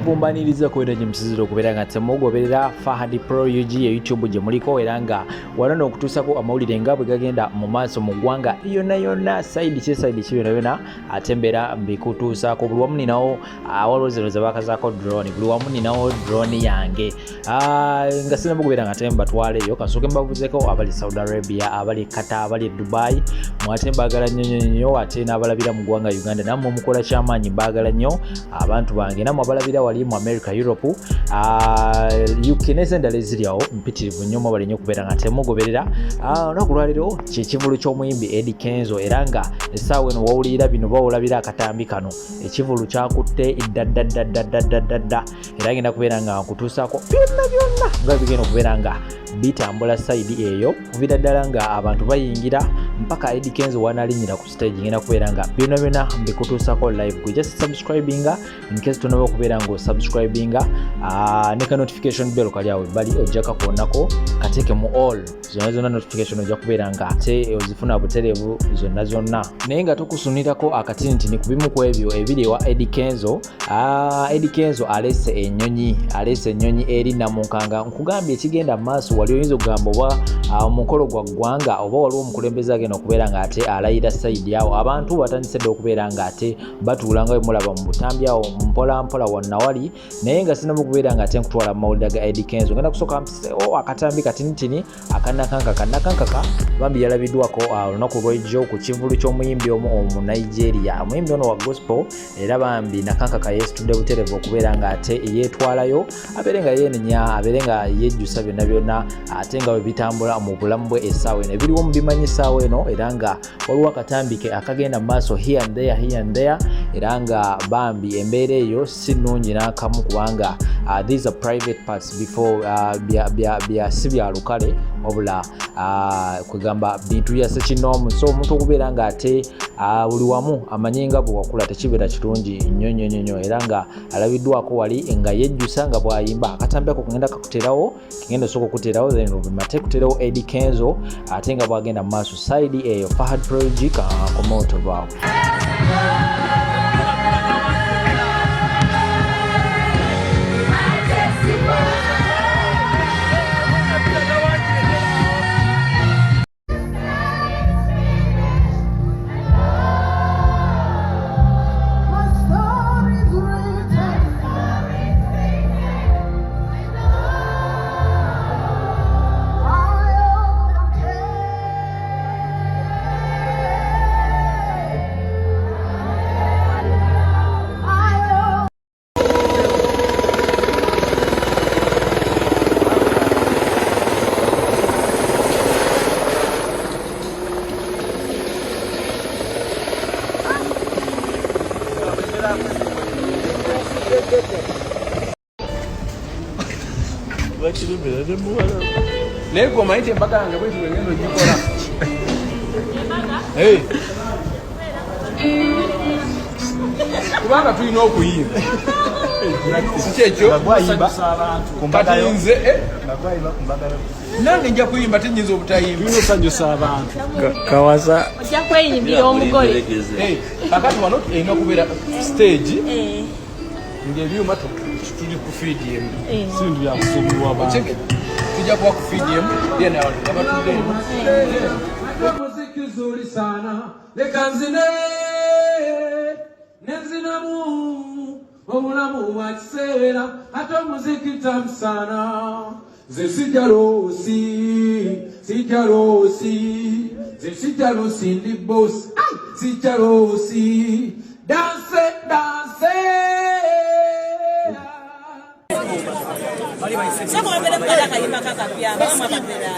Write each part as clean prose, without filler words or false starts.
kwegumbaniriza kwenenya msiziro kubeera nga temugoberera Fahad Pro UG YouTube gye muliko era nga wano n'okutuusako amawulire nga bwe gagenda mu maaso mu ggwanga yonna side kyonna atembera mbikutuusako buli wamu ninawo waliwo zino ze bakazaako drone buli wamu ninawo drone yange nga sinamu kubeera nga tembatwaleeyo kasooke mbabuzeeko abali Saudi Arabia abali Qatar abali Dubai mwate mbagala nnyo ate n'abalabira mu ggwanga Uganda nammwe mukola kyamaanyi mbagala nnyo abantu bange nammwe abalabira wali mu America Europe UK n'ezendala eziri awo mpitirivu nnyo mwabale nnyo kubeera nga temugoberera olunaku lwaleero kyekivulu ky'omuyimbi Eddy Kenzo era nga essaawa eno wawulira bino bawulabira akatambi kano ekivulu kyakutte dda era genda kubeera nga nkutuusaako byonna nga bigenda okubeera nga bitambula sayidi eyo kuvira ddala nga abantu bayingira mpaka Eddy Kenzo wanalinyira ku stage ngenda kubeera nga byonna mbikutuusako live gwe just subscribinga in case tonaba okubeera nga osubscribinga ne ka notification bell kali awo bali ojjaka kuonako kateeke mu all zonna notification ojja kubeera nga ate ozifuna butereevu zonna naye nga tokusunirako akatinitini ku bimu ku ebyo ebiri ewa Eddy Kenzo Eddy Kenzo aleese ennyonyi eri namunkanga nkugambye ekigenda mu maaso wali oyinza okugamba oba omukolo gwa ggwanga oba waliwo omukulembeze agenda okubeera nga ate alayira sayidi awo abantu batandise dde okubeera nga ate batuula nga bemulaba mu butambi awo mpola wonna wali naye nga sinamu okubeera nga ate nkutwala mu mawulire ga Eddy Kenzo ngenda kusooka mpiseewo akatambi katinitini Nakankaka bambi yalabiddwako olunaku lw'ejjo ku kivulu ky'omuyimbi omu Nigeria omuyimbi ono wa gospel era bambi Nakankaka yeesitudde buterevu okubeera nga ate yeetwalayo abeere nga yeenenya abeere nga yejjusa byonna ate nga bwe bitambula mu bulamu bwe essaawa eno ebiriwo mu bimanyi essaawa eno era nga waliwo akatambi ke akagenda mu maaso here and there era nga bambi embeera eyo si nnungi n'akamu kubanga these are private parts before si bya lukale wabula kwegamba bintu byase kinoomu so omuntu okubeera nga ate buli wamu amanyi nga bwe wakula tekibeera kirungi nnyo era nga alabiddwako wali nga yejjusa nga bw'ayimba akatambi ako kagenda kakuterawo kagenda osooka okuterawo then luvimate kuterawo Eddy Kenzo ate nga bwagenda mu maaso side eyo Fahad Pro UG kakomoto bwawo Nego maite mpaka angabwetu wengine jikola. Kubanga tulina okuyimba. Sikyecho bagwayimba katinze nange nja kuyimba tenyinza obutayimba nosanyusa abantu kawasa ojja kweyimbira omugole kakati wano erina kubeera stage ng'ebyuma tuli ku feedium sindu byakusomebwa abantu tujja kuba ku feedium then abatuddeemu muziki zuri sana leka nzine nenzinamu obulamu bwa kiseera ate omuziki tamu sana ze sijalosi ndi boss sijalosi danse Sema wabele mkala kayimba kaka pia mama kapela.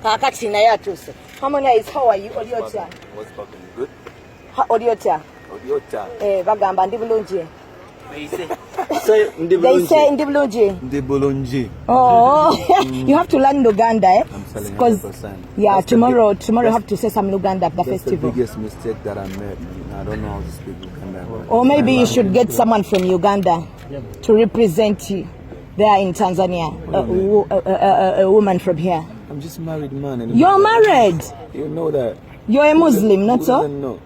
Kakati naye atuse. Harmonize, how are you? Odiota. What's fucking good? Odiota. Bagamba ndi bulungi. They say ndi bulungi. Ndi bulungi. Oh, you have to learn Luganda, eh? selling Because 100%. yeah, That's the tomorrow big- you that's- have to say some Luganda at the That's the festival. biggest mistake that I made. Man. I don't know how to speak Uganda. Or maybe you should get someone from Uganda to represent you there in Tanzania. A woman from here. I'm just married man. And You're married. You know that. You're a Muslim, not Who so? doesn't know?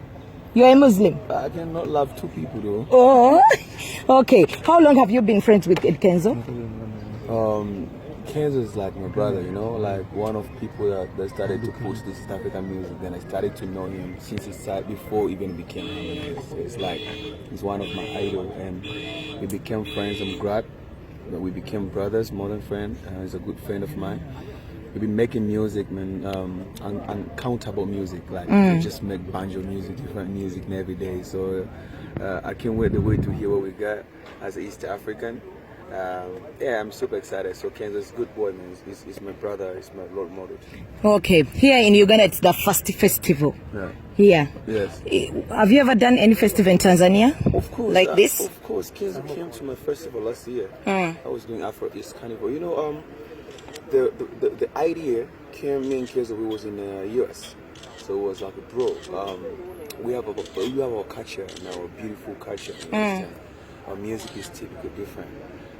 You're a Muslim. I cannot love two people though. Oh, okay. How long have you been friends with Eddy Kenzo? Kenzo is like my brother, you know, like one of people that started to push this East African music. Then I started to know him since he started before even he became famous. It's like he's one of my idols, and we became friends. I'm glad that we became brothers more than friends. He's a good friend of mine. We've been making music, man, uncountable music. Like we just make banjo music, different music every day. So I can't wait to hear what we got as an East African. Yeah, I'm super excited. So Kenzo's a good boy, man. He's my brother. He's my role model. Okay. Here in Uganda, it's the first festival. Yeah. Here. Yes. Have you ever done any festival in Tanzania? Of course. Like this? Of course. Kenzo came to my festival last year. I was doing Afro East Carnival. You know, the idea came, me and Kenzo, we was in the US. So it was like, bro, we have our culture and our beautiful culture. You understand? Our music is typically different.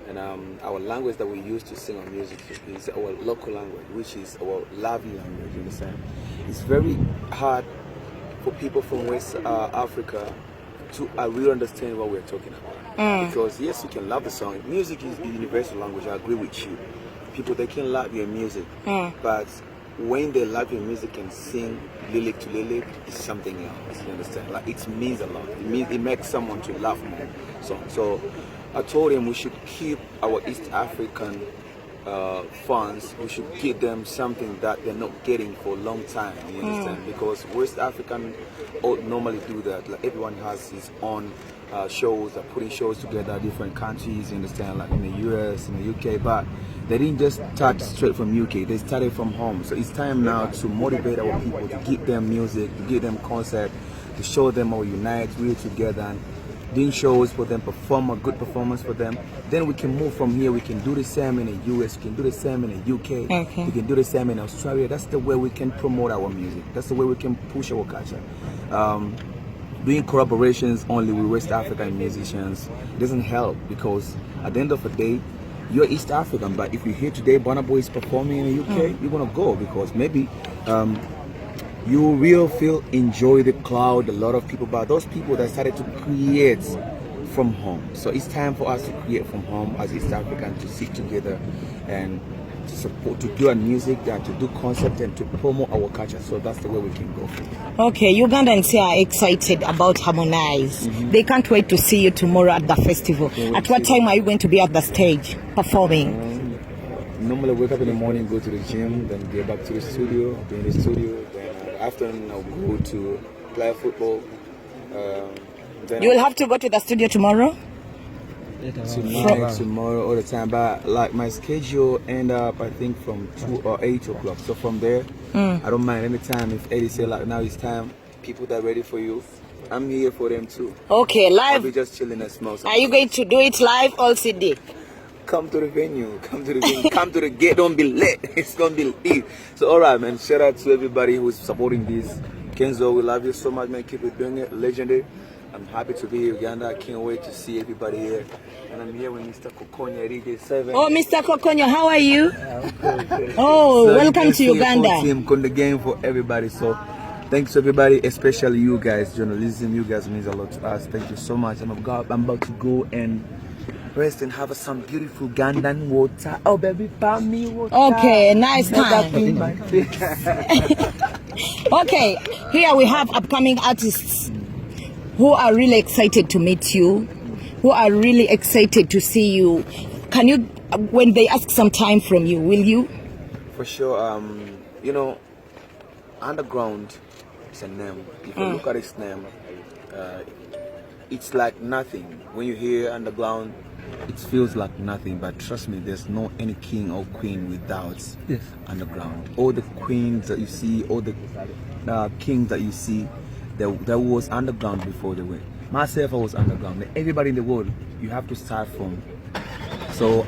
And our language that we use to sing our music is our local language, which is our lovely language, you understand? It's very hard for people from West Africa to really understand what we're talking about. Because yes, you can love the song. Music is the universal language, I agree with you. People, they can love your music, but when they love your music and sing lyric to lyric, it's something else, you understand? Like it means a lot. It makes someone to love more. So I told him we should keep our East African fans, we should give them something that they're not getting for a long time, you understand? Because West African normally do that. Like everyone has his own shows, they're putting shows together, different countries, you understand, like in the US, in the UK, but they didn't just start straight from UK, they started from home. So it's time now to motivate our people, to give them music, to give them concert, to show them how we unite, we're together, and doing shows for them, perform a good performance for them. Then we can move from here. We can do the same in the US, we can do the same in the UK, we can do the same in Australia. That's the way we can promote our music. That's the way we can push our culture. Doing collaborations only with West African musicians doesn't help, because at the end of the day, you're East African, but if you hear today Burna Boy is performing in the UK, you're gonna go because maybe you will enjoy the crowd, a lot of people, but those people that started to create from home. So it's time for us to create from home as East African, to sit together and to support, to do our music, and to do concept and to promote our culture. So that's the way we can go. Okay, Ugandans here are excited about Harmonize. They can't wait to see you tomorrow at the festival. At what time are you going to be at the stage performing? Normally wake up in the morning, go to the gym, then get back to the studio, be in the studio, then afternoon I'll go to play football. Then You will have to go to the studio tomorrow? Tomorrow all the time, but like my schedule end up I think from 2 or 8 o'clock. So from there, I don't mind any time. If Eddie say like now it's time, people that are ready for you, I'm here for them too. Okay, I'll live. be just chilling and small. Are you going to do it live all CD? Come to the venue, come to the gate, don't be late. It's gonna be lit. So alright man, shout out to everybody who's supporting this. Kenzo, we love you so much, man. Keep it doing it, legendary. I'm happy to be here in Uganda. I can't wait to see everybody here. And I'm here with Mr. Kokonya, DJ 7. Oh, Mr. Kokonyo, how are you? So Oh, welcome to you Uganda. Team, the game for everybody. So thanks to everybody, especially you guys. Journalism, you guys means a lot to us. Thank you so much. I'm about to go and rest and have some beautiful Ugandan water. Oh baby, buy me water. Okay, nice time. Okay, here we have upcoming artists who are really excited to meet you, who are really excited to see you. Can you, when they ask some time from you, will you? For sure. You know, underground is a name. If you look at its name, it's like nothing. When you hear underground, it feels like nothing, but trust me, there's no any king or queen without underground. All the queens that you see, all the kings that you see, there was underground before they were. Myself, I was underground. Everybody in the world, you have to start from. So